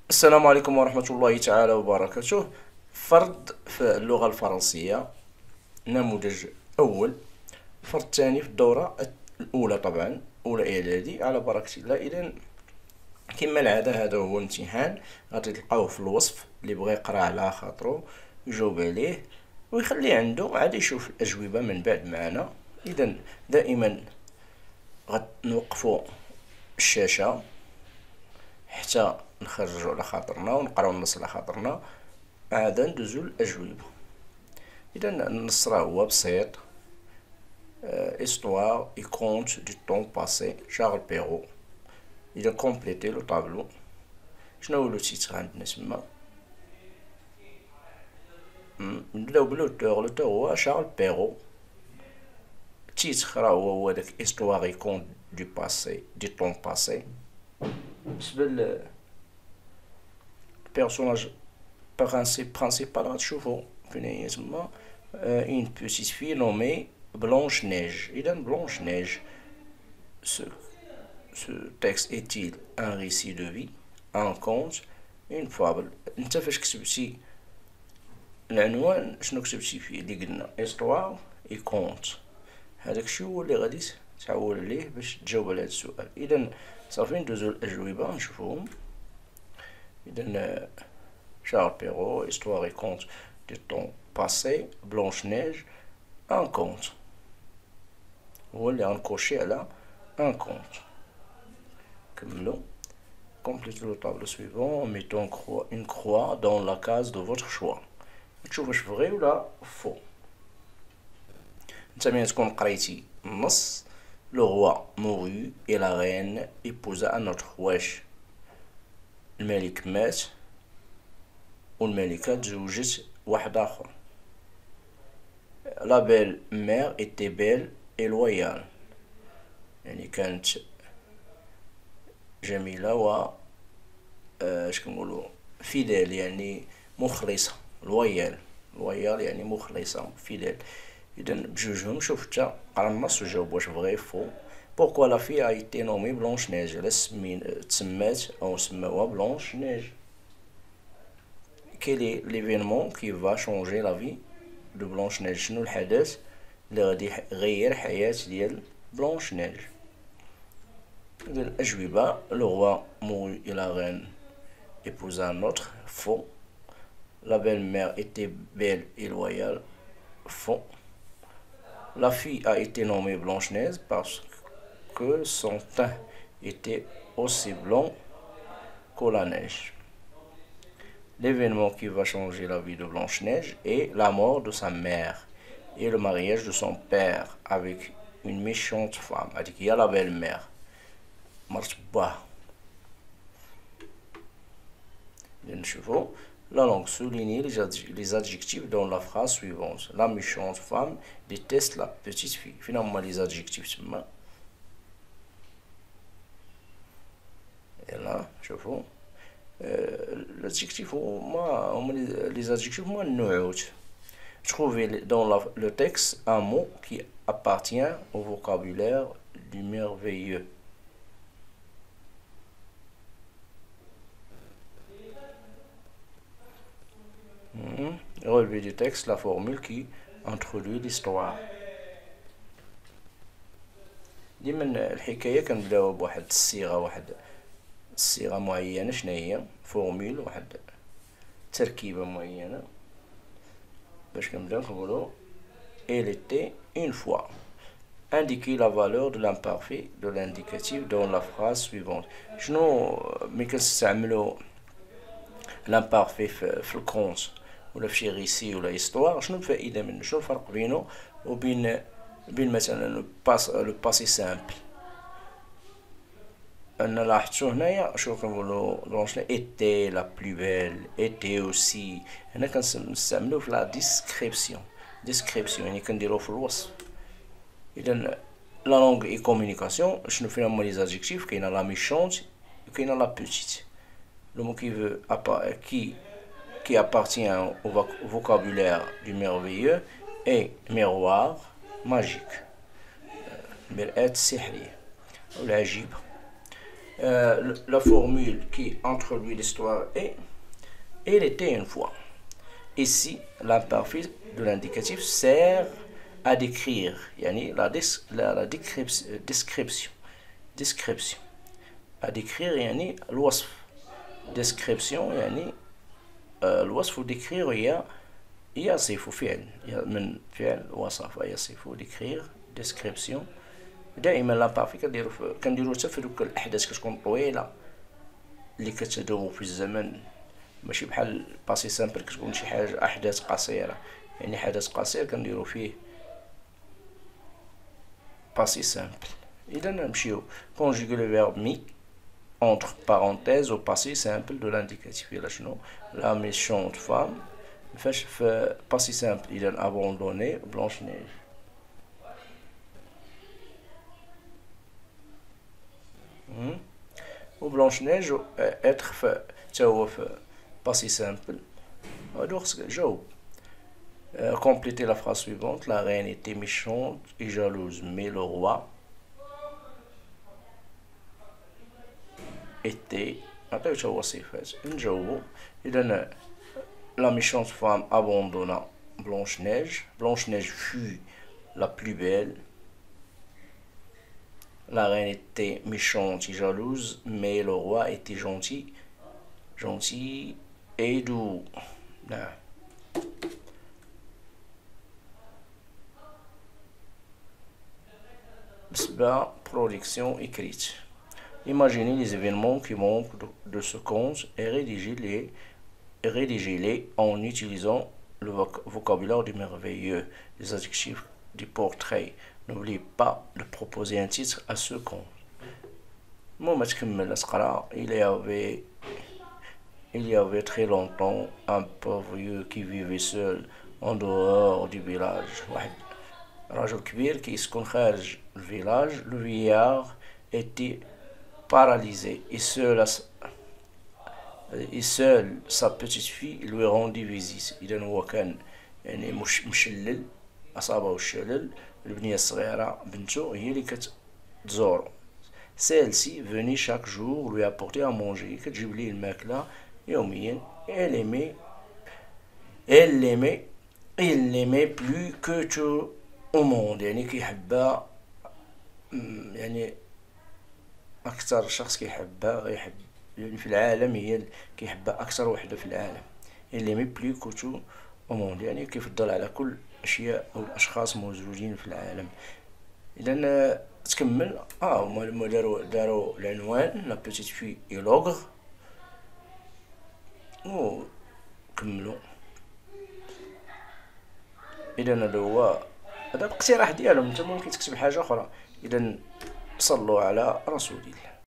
السلام عليكم ورحمة الله تعالى وبركاته. فرد في اللغة الفرنسية. نموذج أول. الفرد الثاني في الدورة الأولى، طبعا أولى إعدادي على بركة الله. إذن كما العادة هذا هو الامتحان، غادي تلقاوه في الوصف، اللي بغى يقرا على خاطرو يجاوب عليه ويخليه عنده عاد يشوف الأجوبة من بعد معنا. إذن دائما غنوقفو الشاشة حتى نخرجو على خاطرنا ونقراو النص على خاطرنا، عاد ندوزو الأجوبة. إذا النص راه هو بسيط. Histoire et conte du temps passé، شارل بيرو. إذا كومبليتي لو طابلو. شنو هو لو تيتر عندنا تما؟ نبداو بلوتور. لوتور هو شارل بيرو. التيتر راه هو داك Histoire et conte du passé du temps passé. بالنسبة البيرسوناج برانسيبال غتشوفو فين هي تما، une petite fille nommée Blanche Neige. إذا Blanche Neige. Ce texte est-il un récit de vie, un conte, une fable؟ انت فاش كتبتي العنوان شنو كتبتي فيه؟ اللي قلنا histoire et conte. هذاك الشيء هو اللي غادي تعول عليه باش تجاوب على هذا السؤال. اذا صافي ندوزو الاجوبه نشوفوهم. اذا شارل بيرو، histoire et conte du temps passé، بلونش نيج، ان كونت. هو اللي غنكوشي على ان كونت. كملو. Complétez le tableau suivant en mettant une croix dans la case de votre choix. تشوف واش فغي ولا فو. انت ملي تكون قريتي النص، le roi mourut et la reine épousa un autre. واش الملك مات والملكة تزوجت واحد آخر. La belle-mère était belle et loyale، يعني كانت جميلة و اش كنقولو فيديل، يعني مخلصة. لويال يعني مخلصة، فيديل. إذا بجوجهم شوف تا قرا النص وجاوب واش فغي فو. بوركوا لا في a été nommée بلونش نيج؟ علاش تسمات أو سماوها بلونش نيج؟ Quel est l'événement qui va changer la vie de بلونش نيج؟ شنو الحدث اللي غادي يغير حياة ديال بلونش نيج؟ إذا الأجوبة le roi mourut et la reine épousa un autre. Faux. La belle-mère était belle et loyale. Faux. La fille a été nommée Blanche-Neige parce que son teint était aussi blanc que la neige. L'événement qui va changer la vie de Blanche-Neige est la mort de sa mère et le mariage de son père avec une méchante femme. Il y a la belle-mère. مرتباه. La langue souligne les adjectifs dans la phrase suivante. La méchante femme déteste la petite fille. Finalement, les adjectifs تما. Et là, شوفوا l'adjectif les adjectifs هما النعوت. Trouvez dans le texte un mot qui appartient au vocabulaire du merveilleux. Relevé du texte la formule qui introduit l'histoire. ديما الحكاية كنبداو بواحد الصيغة معينة. شنو هي؟ فورمول، واحد تركيبة معينة باش كنبداو نقولو elle était une fois. Indiquer la valeur de l'imparfait de l'indicatif dans la phrase suivante. شنو ملي كنستعملو l'imparfait في الكونت ولا في شي ريسي ولا هيستوار، شنو الفائدة منه؟ شنو الفرق بينه وبين مثلا لو باسي سامبل؟ أنا لاحظتو هنايا شنو كنقولو بلونش ايتي لا بلو بيل، ايتي اوسي. هنا كنستعملو في لا ديسكريبسيون يعني كنديرو في الوصف. إذا لا لونغ اي كومونيكاسيون شنو فيها هما لي زادجيكتيف؟ كاينه لا ميشونت وكاينه لا بوتيت. Le mot qui appartient au vocabulaire du merveilleux est miroir magique. مرآة سحرية أو العجيبة. la formule qui introduit l'histoire est il était une fois. Ici, l'imparfait de l'indicatif sert à décrire, يعني la description. à décrire يعني الوصف. description يعني الوصف décrire هي يصف فعل من فعل وصف يصف décrire description. دائما لامبارفي كنديرو حتى في دوك الاحداث كتكون طويله اللي كتدوم في الزمن، ماشي بحال باسي سامبل كتكون شي حاجه احداث قصيره. يعني حدث قصير كنديرو فيه باسي سامبل. اذا نمشيو conjuguer le verbe mis entre parenthèses au passé simple de l'indicatif. يلا شنو la méchante femme فاش في passé simple اذا abandonné Blanche Neige. و Blanche Neige être في تا هو في passé simple. هادو خصك جاوب. Compléter la phrase suivante. La reine était méchante et jalouse, mais le roi était. La méchante femme abandonna Blanche-Neige. Blanche-Neige fut la plus belle. La reine était méchante et jalouse, mais le roi était gentil et doux. Production écrite. Imaginez les événements qui manquent de ce conte et rédigez-les en utilisant le vocabulaire du merveilleux, les adjectifs du portrait. N'oubliez pas de proposer un titre à ce conte. Il y avait très longtemps un pauvre vieux qui vivait seul en dehors du village. رجل كبير كيسكن خارج الفيلاج. Le vieillard était paralysé et seule sa petite fille lui rendit visite. إذا هو كان يعني مشلل، أصابه الشلل. البنية الصغيرة بنته هي اللي كتزورو. Celle-ci venait chaque jour lui apporter à manger. كتجيب ليه الماكلة يوميا. Il l'aimait plus que tout au monde. يعني كيحبها، يعني أكثر شخص كيحبها يعني في العالم، هي كيحبها أكثر وحدة في العالم. Il l'aimait plus que tout au monde يعني كيفضل على كل الأشياء أو الأشخاص موجودين في العالم. إذا تكمل. هما دارو العنوان لا بوتيت في اي لوغر و كملوا. إذا هذا الاقتراح ديالهم. انت ممكن تكتب حاجة أخرى. إذا صلوا على رسول الله.